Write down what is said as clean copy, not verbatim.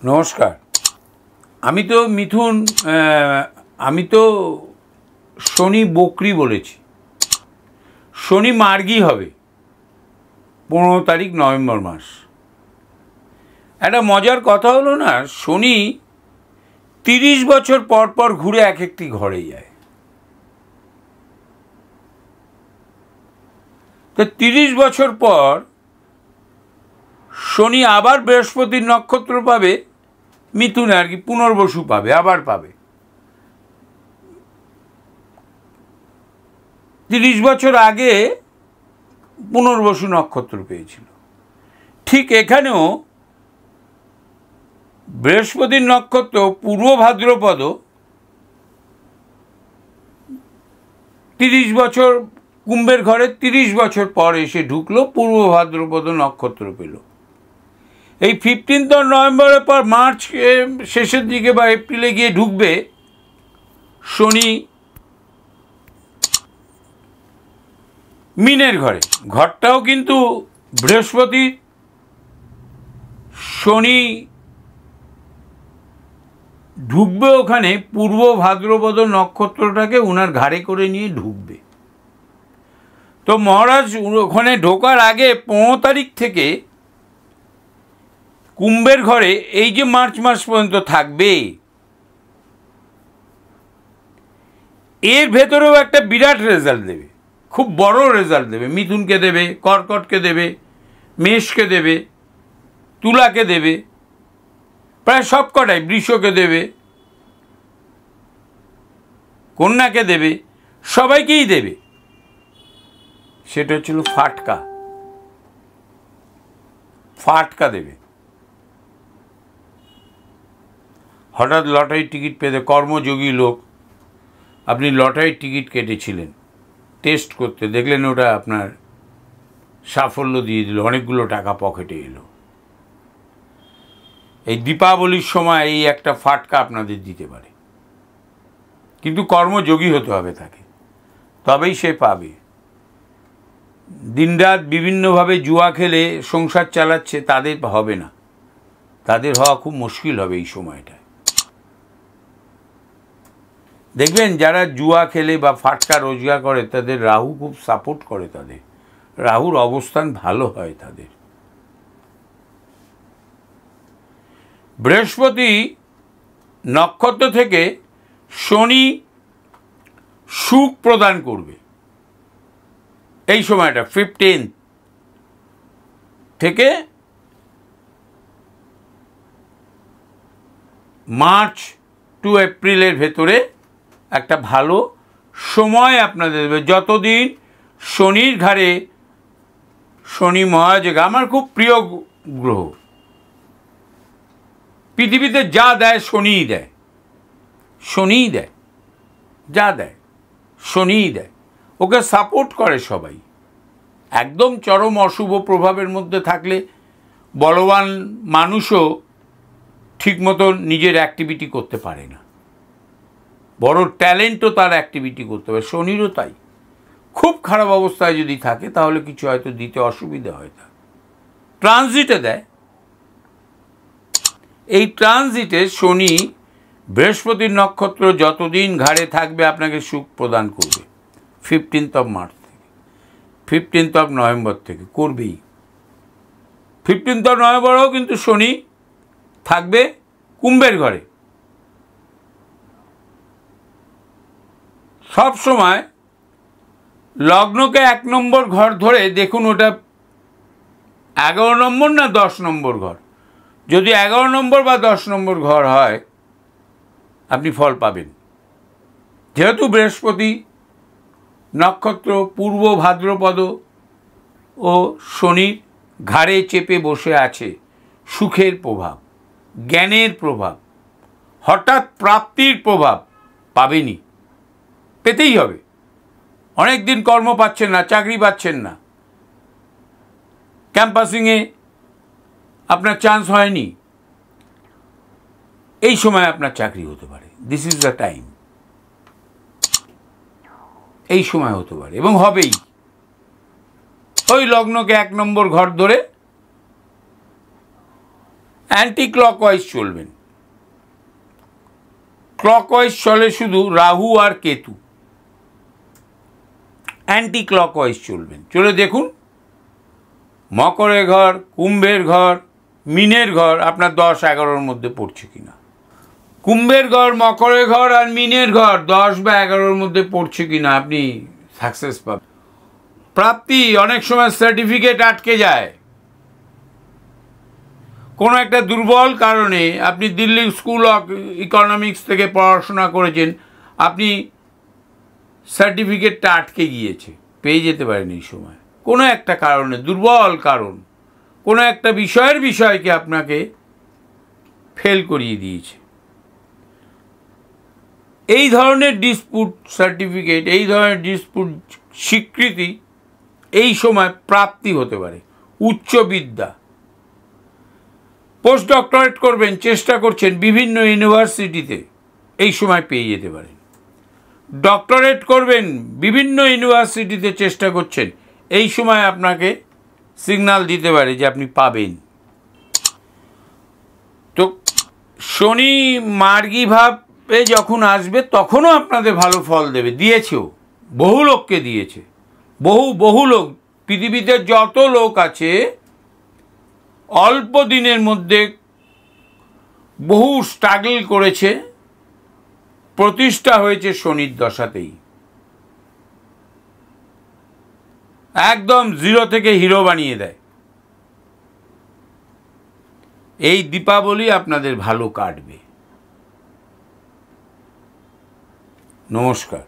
নমস্কার। আমি তো মিথুন, আমি তো শনি বকরি বলেছি। শনি মার্গী হবে 15 তারিখ নভেম্বর মাস। একটা মজার কথা হলো না, শনি 30 বছর পর পর ঘুরে এক একটি ঘরে যায়। তো 30 বছর পর শনি আবার বৃহস্পতির নক্ষত্র পাবে, মিথুনে আর কি পুনর্বসু পাবে, আবার পাবে। 30 বছর আগে পুনর্বসু নক্ষত্র পেয়েছিল। ঠিক এখানেও বৃহস্পতির নক্ষত্র পূর্ব ভাদ্রপদ 30 বছর কুম্ভের ঘরে 30 বছর পর এসে ঢুকলো, পূর্ব ভাদ্রপদ নক্ষত্র পেল। এই 15 নভেম্বরের পর মার্চ শেষের দিকে বা এপ্রিলে গিয়ে ঢুকবে শনি মিনের ঘরে। ঘরটাও কিন্তু বৃহস্পতি, শনি ঢুকবে ওখানে, পূর্ব ভাদ্রপদ নক্ষত্রটাকে ওনার ঘাড়ে করে নিয়ে ঢুকবে। তো মহারাজ ওখানে ঢোকার আগে 15 তারিখ থেকে কুম্ভের ঘরে এই যে মার্চ মাস পর্যন্ত থাকবে, এর ভেতরেও একটা বিরাট রেজাল্ট দেবে, খুব বড় রেজাল্ট দেবে। মিথুনকে দেবে, কর্কটকে দেবে, মেষকে দেবে, তুলাকে দেবে, প্রায় সব কটাই, বৃষকে দেবে, কন্যাকে দেবে, সবাইকেই দেবে। সেটা হচ্ছিল ফাটকা, ফাটকা দেবে। হঠাৎ লটারির টিকিট পেতে, কর্মযোগী লোক, আপনি লটারির টিকিট কেটেছিলেন টেস্ট করতে, দেখলেন ওটা আপনার সাফল্য দিয়ে দিল, অনেকগুলো টাকা পকেটে এলো। এই দীপাবলির সময় এই একটা ফাটকা আপনাদের দিতে পারে, কিন্তু কর্মযোগী হতে হবে তাকে, তবেই সে পাবে। দিনরাত বিভিন্নভাবে জুয়া খেলে সংসার চালাচ্ছে, তাদের হবে না, তাদের হওয়া খুব মুশকিল হবে এই সময়টায়। দেখবেন যারা জুয়া খেলে বা ফাটকা রোজগার করে, তাদের রাহু খুব সাপোর্ট করে, তাদের রাহুর অবস্থান ভালো হয় তাদের। বৃহস্পতি নক্ষত্র থেকে শনি সুখ প্রদান করবে এই সময়টা, 15 থেকে মার্চ টু এপ্রিলের ভেতরে একটা ভালো সময় আপনাদের দেবে। যতদিন শনির ঘাড়ে শনি মহারাজ, আমার খুব প্রিয় গ্রহ, পৃথিবীতে যা দেয় শনিই দেয়, শনিই দেয়, যা দেয় শনিই দেয়, ওকে সাপোর্ট করে সবাই। একদম চরম অশুভ প্রভাবের মধ্যে থাকলে বলবান মানুষও ঠিকমতো নিজের অ্যাক্টিভিটি করতে পারে না, বড় ট্যালেন্টও তার অ্যাক্টিভিটি করতে পারে। শনিরও তাই, খুব খারাপ অবস্থায় যদি থাকে তাহলে কিছু হয়তো দিতে অসুবিধা হয়, তা ট্রানজিটে দেয়। এই ট্রানজিটে শনি বৃহস্পতির নক্ষত্র যতদিন ঘাড়ে থাকবে আপনাকে সুখ প্রদান করবে। 15 মার্চ থেকে, 15 নভেম্বর থেকে করবেই। 15 নভেম্বরেও কিন্তু শনি থাকবে কুম্ভের ঘরে। সব সময় লগ্নকে 1 নম্বর ঘর ধরে দেখুন, ওটা 11 নম্বর না 10 নম্বর ঘর। যদি 11 নম্বর বা 10 নম্বর ঘর হয় আপনি ফল পাবেন। যেহেতু বৃহস্পতি নক্ষত্র পূর্ব ভাদ্রপদ ও শনির ঘাড়ে চেপে বসে আছে, সুখের প্রভাব, জ্ঞানের প্রভাব, হঠাৎ প্রাপ্তির প্রভাব পাবেনই, পেতেই হবে। অনেক দিন কর্ম পাচ্ছেন না, চাকরি পাচ্ছেন না, ক্যাম্পাসিংয়ে আপনার চান্স হয়নি, এই সময় আপনার চাকরি হতে পারে। দিস ইজ দ্য টাইম, এই সময় হতে পারে এবং হবেই। ওই লগ্নকে 1 নম্বর ঘর ধরে অ্যান্টি ক্লকওয়াইজ চলবেন। ক্লকওয়াইজ চলে শুধু রাহু আর কেতু, অ্যান্টি ক্লকওয়াইজ চলবেন। চলে দেখুন মকরের ঘর, কুম্ভের ঘর, মিনের ঘর আপনার 10-11-র মধ্যে পড়ছে কিনা। কুম্ভের ঘর, মকরের ঘর আর মিনের ঘর 10 বা 11-র মধ্যে পড়ছে কিনা, আপনি সাকসেস পাবেন। প্রাপ্তি, অনেক সময় সার্টিফিকেট আটকে যায় কোনো একটা দুর্বল কারণে। আপনি দিল্লি স্কুল অফ ইকোনমিক্স থেকে পড়াশোনা করেছেন, আপনি সার্টিফিকেটটা আটকে গিয়েছে, পেয়ে যেতে পারেন এই সময়। কোনো একটা কারণে, দুর্বল কারণ, কোনো একটা বিষয়কে আপনাকে ফেল করিয়ে দিয়েছে। এই ধরনের ডিসপুট সার্টিফিকেট, এই ধরনের ডিসপুট স্বীকৃতি এই সময় প্রাপ্তি হতে পারে। উচ্চ বিদ্যা, পোস্ট ডক্টরেট করবেন, চেষ্টা করছেন বিভিন্ন ইউনিভার্সিটিতে, এই সময় পেয়ে যেতে পারেন। ডক্টরেট করবেন, বিভিন্ন ইউনিভার্সিটিতে চেষ্টা করছেন, এই সময় আপনাকে সিগন্যাল দিতে পারে যে আপনি পাবেন। তো শনি মার্গী ভাবে যখন আসবে তখনও আপনাদের ভালো ফল দেবে, দিয়েছেও, বহু লোককে দিয়েছে। বহু লোক, পৃথিবীতে যত লোক আছে অল্প দিনের মধ্যে বহু স্ট্রাগল করেছে, প্রতিষ্ঠা হয়েছে শনির দশাতেই। একদম জিরো থেকে হিরো বানিয়ে দেয়। এই দীপাবলি আপনাদের ভালো কাটবে। নমস্কার।